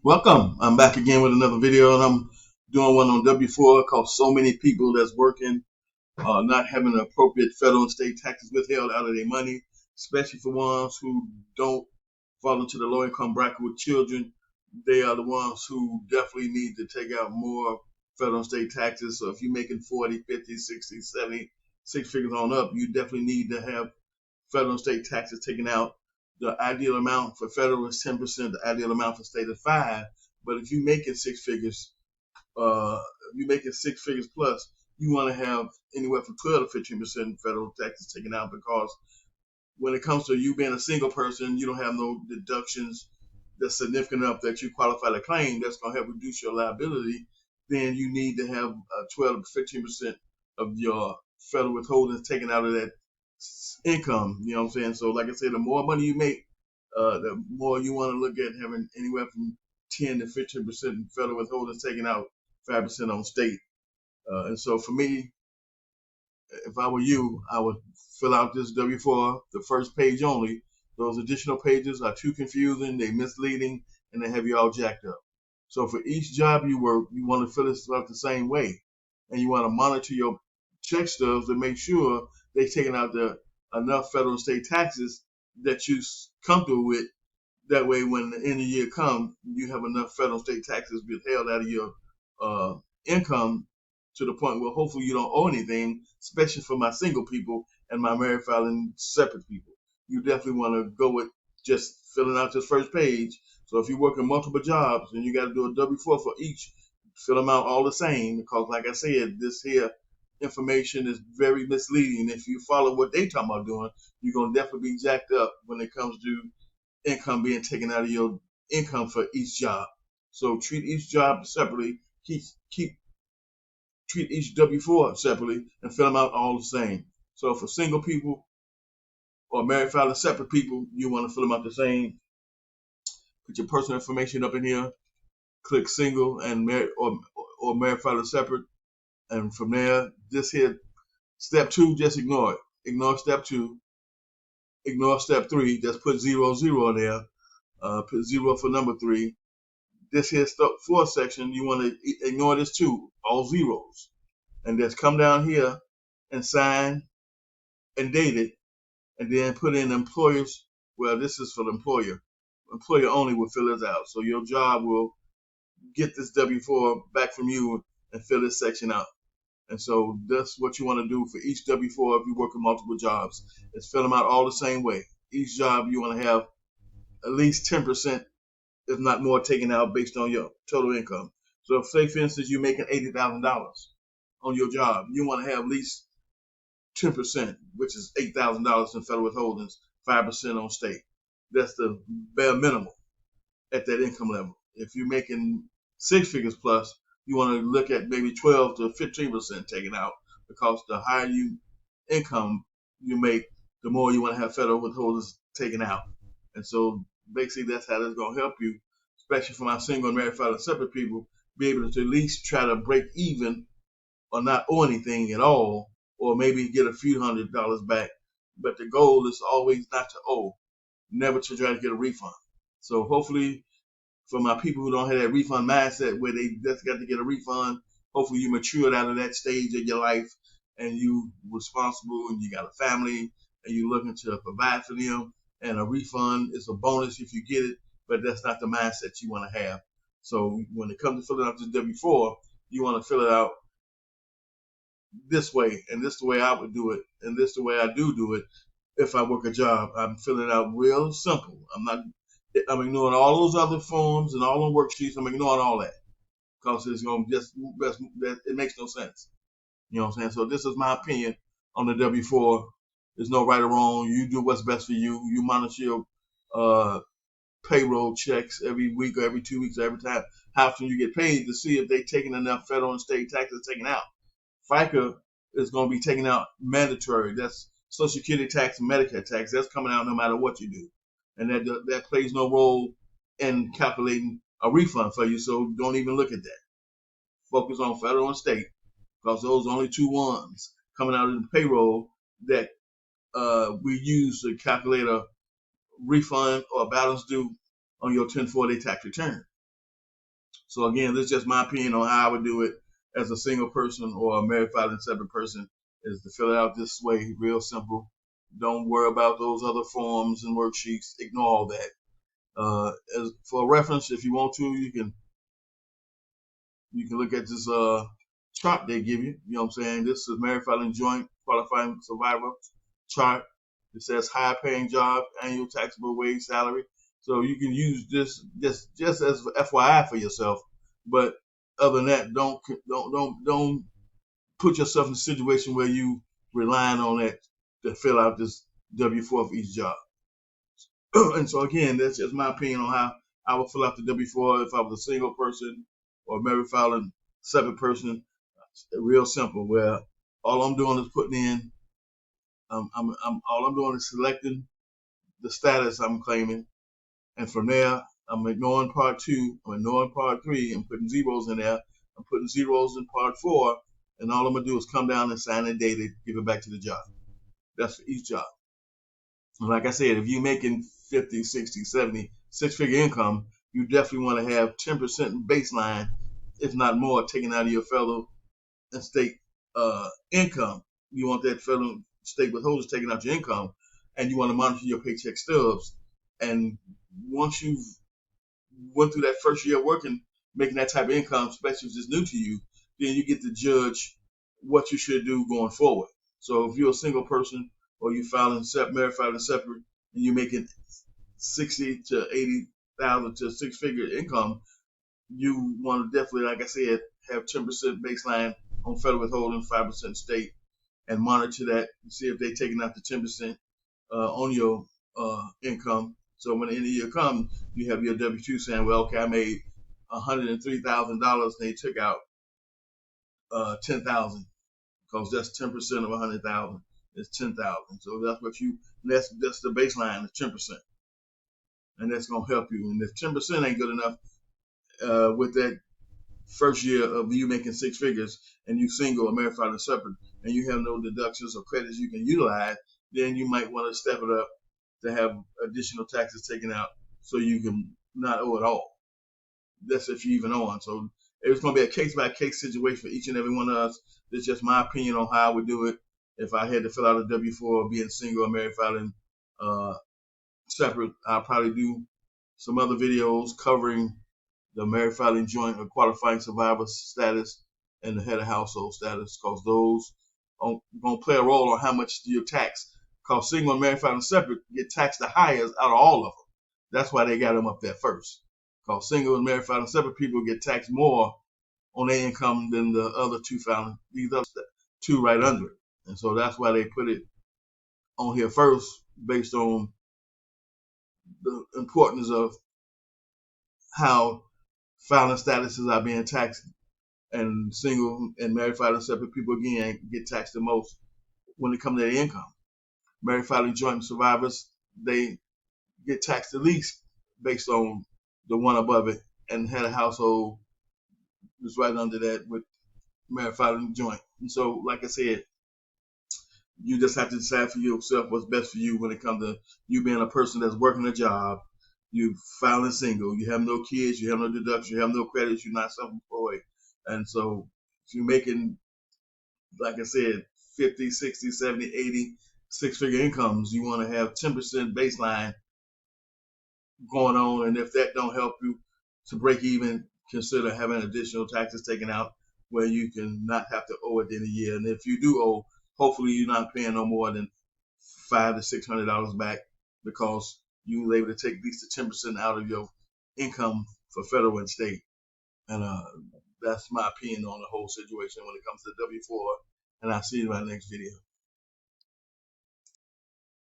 Welcome. I'm back again with another video, and I'm doing one on W-4 because so many people that's working not having the appropriate federal and state taxes withheld out of their money, especially for ones who don't fall into the low income bracket with children. They are the ones who definitely need to take out more federal and state taxes. So if you're making 40, 50, 60, 70, six figures on up, you definitely need to have federal and state taxes taken out. The ideal amount for federal is 10%. The ideal amount for state is 5%. But if you're making six figures, if you're making six figures plus, you want to have anywhere from 12 to 15% federal taxes taken out, because when it comes to you being a single person, you don't have no deductions that's significant enough that you qualify to claim that's going to help reduce your liability. Then you need to have 12 to 15% of your federal withholdings taken out of that income. You know what I'm saying? So, like I said, the more money you make, the more you want to look at having anywhere from 10 to 15% federal withholdings taken out, 5% on state. And so for me, if I were you, I would fill out this W-4, the first page only. Those additional pages are too confusing, they misleading, and they have you all jacked up. So for each job you work, you want to fill this out the same way, and you want to monitor your check stubs to make sure they're taking out the enough federal and state taxes that you comfortable with. That way, when the end of the year comes, you have enough federal and state taxes withheld out of your uh, income to the point where hopefully you don't owe anything, especially for my single people and my married filing separate people. You definitely want to go with just filling out this first page. So if you're working multiple jobs and you got to do a W-4 for each, fill them out all the same, because like I said, this here information is very misleading. If you follow what they talking about doing, you're going to definitely be jacked up when it comes to income being taken out of your income for each job. So treat each job separately. Keep treat each W-4 separately and fill them out all the same. So for single people or married filing separate people, you want to fill them out the same. Put your personal information up in here. Click single and married or married filing separate, and from there, this here step 2, just ignore it. Ignore step 2. Ignore step 3. Just put 0 in there. Put 0 for number 3. This here step 4 section, you want to ignore this too, all zeros, and just come down here and sign and date it, and then put in employers. Well, this is for the employer. Employer only will fill this out. So your job will get this W-4 back from you and fill this section out. And so that's what you want to do for each W-4 if you work in multiple jobs. Is fill them out all the same way. Each job you want to have at least 10%, if not more, taken out based on your total income. So if, say, for instance, you're making $80,000 on your job, you want to have at least 10%, which is $8,000 in federal withholdings, 5% on state. That's the bare minimum at that income level. If you're making six figures plus, you want to look at maybe 12 to 15% taken out, because the higher income you make, the more you want to have federal withholdings taken out. And so basically that's how that's going to help you, especially for my single and married filing separate people, be able to at least try to break even or not owe anything at all, or maybe get a few $100s back. But the goal is always not to owe, never to try to get a refund. So hopefully for my people who don't have that refund mindset where they just got to get a refund, hopefully you matured out of that stage of your life and you responsible and you got a family and you're looking to provide for them, and a refund is a bonus if you get it, but that's not the mindset you want to have. So when it comes to filling out this W-4, you want to fill it out this way, and this is the way I would do it, and this is the way I do it. If I work a job, I'm filling it out real simple. I'm ignoring all those other forms and all the worksheets. I'm ignoring all that because it's going to just, it makes no sense. You know what I'm saying? So this is my opinion on the W-4. There's no right or wrong. You do what's best for you. You monitor your payroll checks every week or every 2 weeks or every time how often you get paid to see if they're taking enough federal and state taxes taken out. FICA is going to be taken out mandatory. That's Social Security tax and Medicare tax. That's coming out no matter what you do. And that plays no role in calculating a refund for you. So don't even look at that. Focus on federal and state, because those are only two ones coming out of the payroll that we use to calculate a refund or a balance due on your 1040 tax return. So again, this is just my opinion on how I would do it as a single person or a married filing separate person, is to fill it out this way, real simple. Don't worry about those other forms and worksheets. Ignore all that. As for reference, if you want to, you can look at this chart they give you. You know what I'm saying? This is married filing joint qualifying survivor chart. It says high paying job, annual taxable wage, salary. So you can use this just as FYI for yourself. But other than that, don't put yourself in a situation where you relying on that to fill out this W-4 for each job. And so again, that's just my opinion on how I would fill out the W-4 if I was a single person or a married filing separate person. Real simple. Where all I'm doing is putting in, all I'm doing is selecting the status I'm claiming, and from there I'm ignoring part 2, I'm ignoring part 3, and putting zeros in there. I'm putting zeros in part 4, and all I'm gonna do is come down and sign and date it, give it back to the job. That's for each job. And like I said, if you're making 50, 60, 70, six-figure income, you definitely want to have 10% baseline, if not more, taken out of your federal and state income. You want that federal state withholders taking out your income, and you want to monitor your paycheck stubs. And once you've went through that first year working, making that type of income, especially if it's new to you, then you get to judge what you should do going forward. So if you're a single person or you married filing separate, and you're making 60 to 80,000 to six-figure income, you want to definitely, like I said, have 10% baseline on federal withholding, 5% state, and monitor that and see if they're taking out the 10% on your income. So when the end of the year comes, you have your W-2 saying, well, okay, I made $103,000, and they took out $10,000, because that's 10% of $100,000 is $10,000. So that's the baseline, is 10%, and that's gonna help you. And if 10% ain't good enough with that first year of you making six figures, and you single or married filing separate, and you have no deductions or credits you can utilize, then you might want to step it up to have additional taxes taken out so you can not owe it all. That's if you even owe on. So it's going to be a case by case situation for each and every one of us. It's just my opinion on how I would do it if I had to fill out a W-4 being single or married filing separate. I'll probably do some other videos covering the married filing joint or qualifying survivor status and the head of household status, because those are going to play a role on how much you're taxed. Because single and married filing separate get taxed the highest out of all of them. That's why they got them up there first. Because single and married filing separate people get taxed more on their income than the other two filing, these other two right under it. And so that's why they put it on here first, based on the importance of how filing statuses are being taxed, and single and married filing separate people again get taxed the most when it comes to their income. Married filing joint survivors, they get taxed the least based on the one above it, and head of household is right under that with married filing joint. And so, like I said, you just have to decide for yourself what's best for you when it comes to you being a person that's working a job, you filing single, you have no kids, you have no deductions, you have no credits, you're not self-employed. And so if you're making, like I said, 50, 60, 70, 80 six-figure incomes, you want to have 10% baseline going on. And if that don't help you to break even, consider having additional taxes taken out where you can not have to owe at the end of the year. And if you do owe, hopefully you're not paying no more than $500 to $600 back, because you were able to take at least the 10% out of your income for federal and state. And that's my opinion on the whole situation when it comes to W-4. And I'll see you in my next video.